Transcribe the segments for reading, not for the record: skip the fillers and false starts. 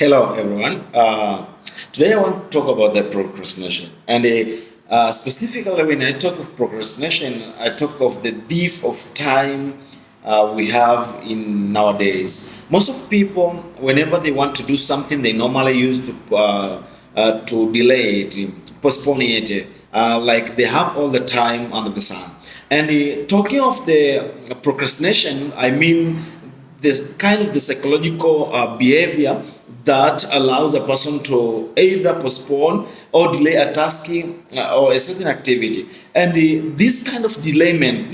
Hello, everyone. Today I want to talk about the procrastination. And specifically, when I talk of procrastination, I talk of the thief of time we have in nowadays. Most of people, whenever they want to do something, they normally use to delay it, postpone it, like they have all the time under the sun. And talking of the procrastination, I mean this kind of the psychological behavior that allows a person to either postpone or delay a task or a certain activity. And this kind of delayment,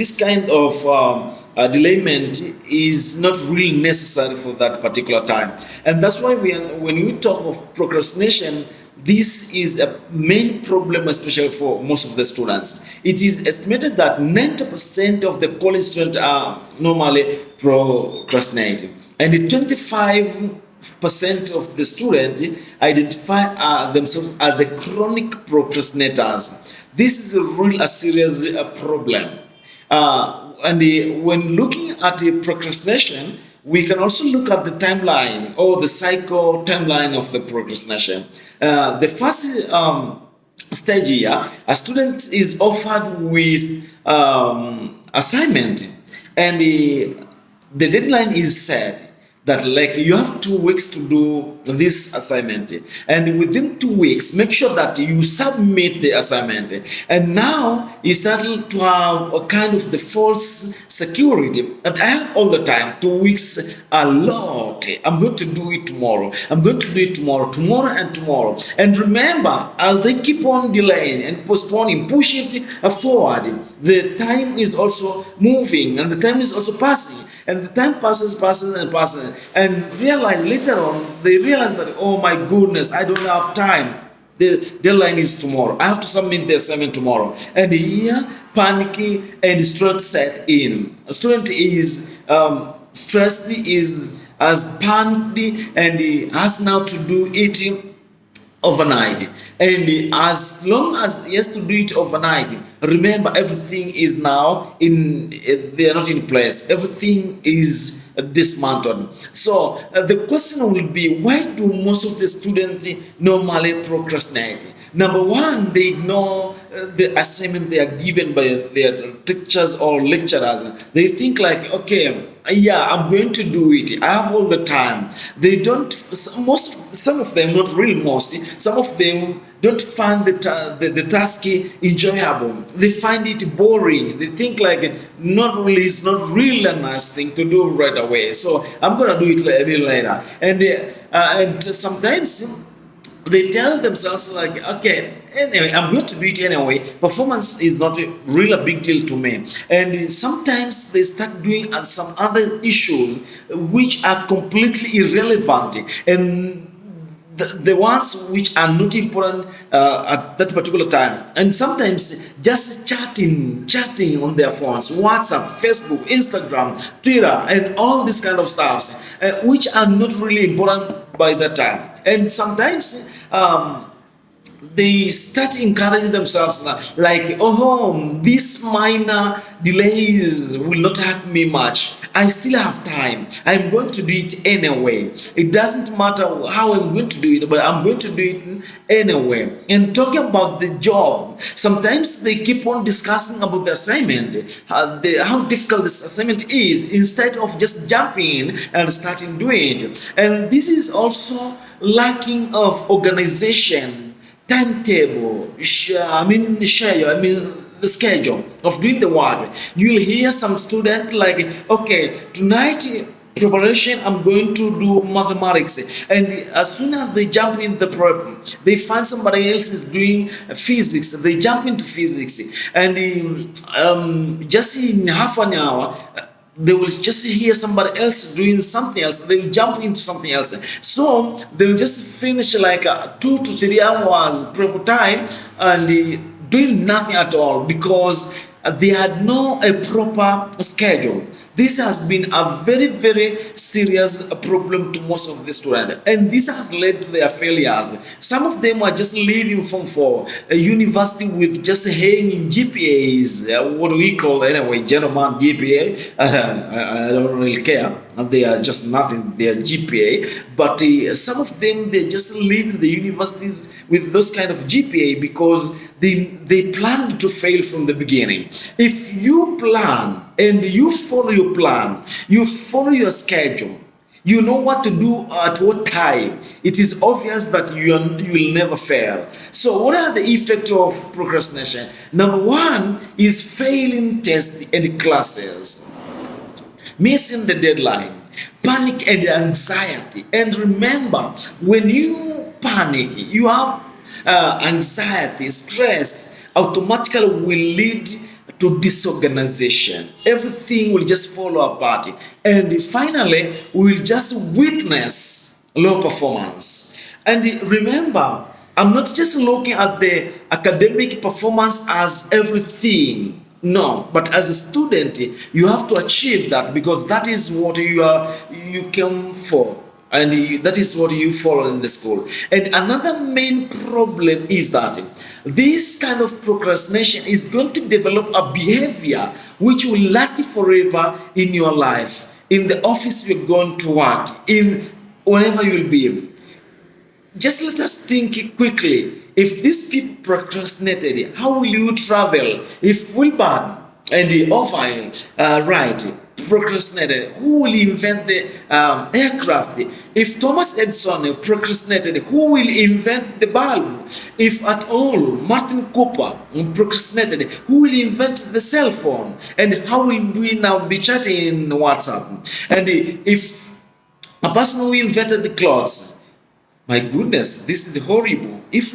delayment is not really necessary for that particular time. And that's why when we talk of procrastination, this is a main problem, especially for most of the students. It is estimated that 90% of the college students are normally procrastinating, and 25% of the students identify themselves as the chronic procrastinators. This is a serious problem. And when looking at the procrastination, we can also look at the timeline or the cycle timeline of the procrastination. The first stage here, a student is offered with assignment, and the deadline is set that like you have 2 weeks to do this assignment, and within 2 weeks make sure that you submit the assignment. And now you start to have a kind of the false security that I have all the time. 2 weeks a lot, I'm going to do it tomorrow, I'm going to do it tomorrow and tomorrow. And remember, as they keep on delaying and postponing, push it forward, the time is also moving and the time is also passing. And the time passes, and they realize that, oh my goodness, I don't have time. The deadline is tomorrow. I have to submit the assignment tomorrow. And here, panic and stress set in. A student is stressed, is as panicked, and he has now to do it overnight. And as long as he has to do it overnight, remember, everything is now they are not in place, everything is dismantled. So the question will be, why do most of the students normally procrastinate? Number one, they ignore the assignment they are given by their teachers or lecturers. They think like, okay, yeah, I'm going to do it, I have all the time. They don't, some of them, not really most, some of them don't find the task enjoyable. They find it boring. They think like it's not really a nice thing to do right away. So I'm gonna do it a bit later. And sometimes they tell themselves like, okay, anyway, I'm going to do it anyway. Performance is not really a big deal to me. And sometimes they start doing some other issues which are completely irrelevant, and the ones which are not important at that particular time. And sometimes just chatting on their phones, WhatsApp, Facebook, Instagram, Twitter, and all this kind of stuff, which are not really important by that time. And sometimes they start encouraging themselves like, oh, these minor delays will not hurt me much, I still have time, I'm going to do it anyway. It doesn't matter how I'm going to do it, but I'm going to do it anyway. And talking about the job, sometimes they keep on discussing about the assignment, how difficult this assignment is, instead of just jumping in and starting doing it. And this is also lacking of organization, timetable, the schedule of doing the work. You'll hear some student like, okay, tonight preparation, I'm going to do mathematics, and as soon as they jump in the prep, they find somebody else is doing physics, they jump into physics, and just in half an hour they will just hear somebody else doing something else, they will jump into something else. So they will just finish like 2 to 3 hours prep time and doing nothing at all, because they had no a proper schedule. This has been a very, very serious problem to most of the students, and this has led to their failures. Some of them are just leaving Form 4 a university with just hanging GPAs, what we call anyway, gentleman GPA. I don't really care. and they are just nothing, their GPA. But some of them, they just leave the universities with those kind of GPA because they planned to fail from the beginning. If you plan and you follow your plan, you follow your schedule, you know what to do at what time, it is obvious that you will never fail. So what are the effects of procrastination? Number one is failing tests and classes, missing the deadline, panic and anxiety. And remember, when you panic, you have anxiety, stress, automatically will lead to disorganization. Everything will just fall apart. And finally, we will just witness low performance. And remember, I'm not just looking at the academic performance as everything. No, but as a student, you have to achieve that because that is what you came for, and that is what you follow in the school. And another main problem is that this kind of procrastination is going to develop a behavior which will last forever in your life, in the office you're going to work, in wherever you'll be. Just let us think quickly. If these people procrastinated, how will you travel? If Wilbur and the Ophir Wright procrastinated, who will invent the aircraft? If Thomas Edison procrastinated, who will invent the bulb? If at all Martin Cooper procrastinated, who will invent the cell phone? And how will we now be chatting in WhatsApp? And if a person who invented the clothes, my goodness, this is horrible. If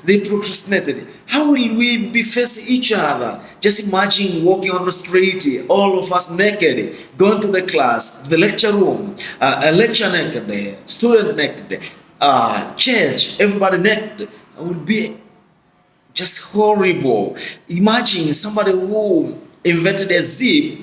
they procrastinated, how will we be facing each other? Just imagine walking on the street, all of us naked, going to the class, the lecture room, a lecture naked, student naked, church, everybody naked. It would be just horrible. Imagine somebody who invented a zip.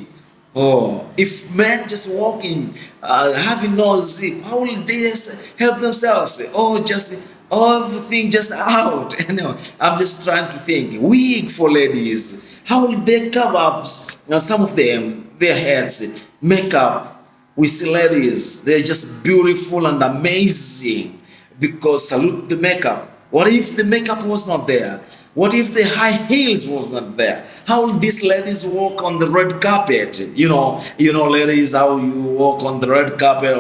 Oh, if men just walking, having no zip, how will they help themselves? Oh, just everything just out. You know, I'm just trying to think. Wig for ladies, how will they cover up? Some of them, their heads, makeup. We see ladies, they're just beautiful and amazing because salute the makeup. What if the makeup was not there? What if the high heels was not there? How will these ladies walk on the red carpet? Ladies, how you walk on the red carpet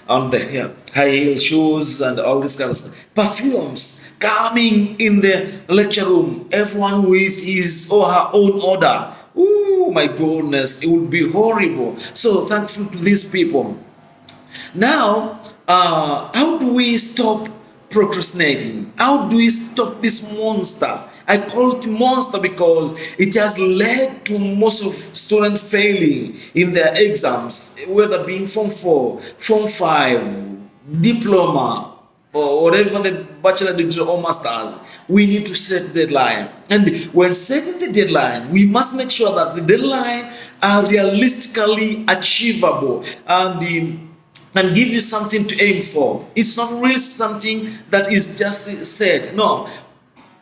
on the high heel shoes and all this kind of stuff. Perfumes coming in the lecture room, everyone with his or her own order. Oh my goodness, it would be horrible. So thankful to these people. Now, how do we stop procrastinating? How do we stop this monster? I call it monster because it has led to most of students failing in their exams, whether being Form 4, Form 5, diploma, or whatever the bachelor degree or masters. We need to set deadline. And when setting the deadline, we must make sure that the deadline are realistically achievable and give you something to aim for. It's not really something that is just said. No.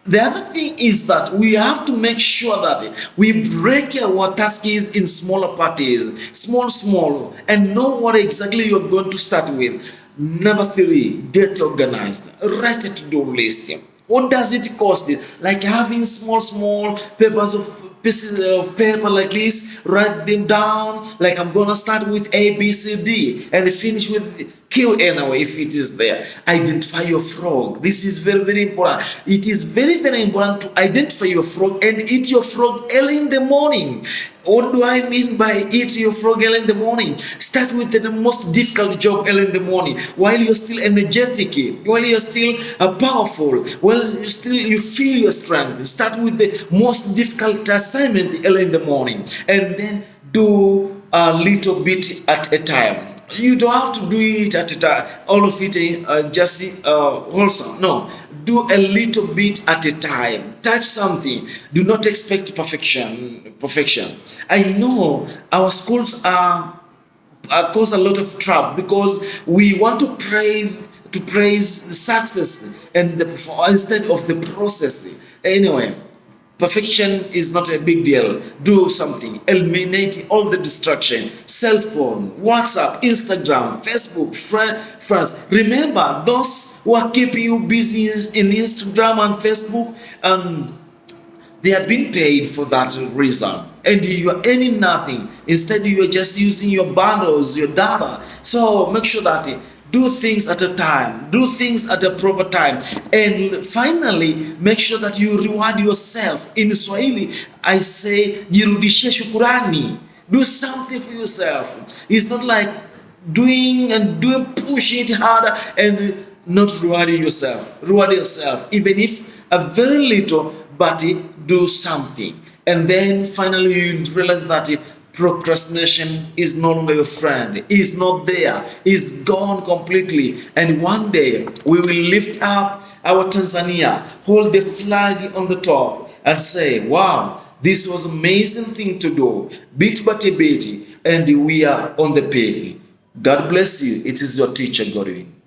The other thing is that we have to make sure that we break our tasks in smaller parties, small, and know what exactly you're going to start with. Number 3, get organized. Write a to-do list. What does it cost? Like having small pieces of paper like this, write them down. Like I'm gonna start with A, B, C, D, and finish with Q anyway if it is there. Identify your frog. This is very important. It is very important to identify your frog and eat your frog early in the morning. What do I mean by eat your frog early in the morning? Start with the most difficult job early in the morning, while you're still energetic, while you're still powerful, while you feel your strength. Start with the most difficult assignment early in the morning, and then do a little bit at a time. You don't have to do it at a time, all of it just wholesome. No, do a little bit at a time. Touch something. Do not expect perfection. I know our schools cause a lot of trouble because we want to praise the success and the instead of the process. Anyway, Perfection is not a big deal. Do something. Eliminate all the distraction. Cell phone, WhatsApp, Instagram, Facebook, friends. Remember, those who are keeping you busy in Instagram and Facebook, they are being paid for that reason, and you are earning nothing. Instead, you are just using your bundles, your data. So make sure that do things at a time, do things at a proper time, and finally make sure that you reward yourself. In Swahili, I say jirudishie shukurani. Do something for yourself. It's not like doing, pushing it harder and not rewarding yourself. Reward yourself, even if a very little, but do something. And then finally you realize that procrastination is no longer your friend, is not there, is gone completely. And one day we will lift up our Tanzania, hold the flag on the top, and say, wow, this was an amazing thing to do, bit by bit, and we are on the page. God bless you. It is your teacher, Godwin.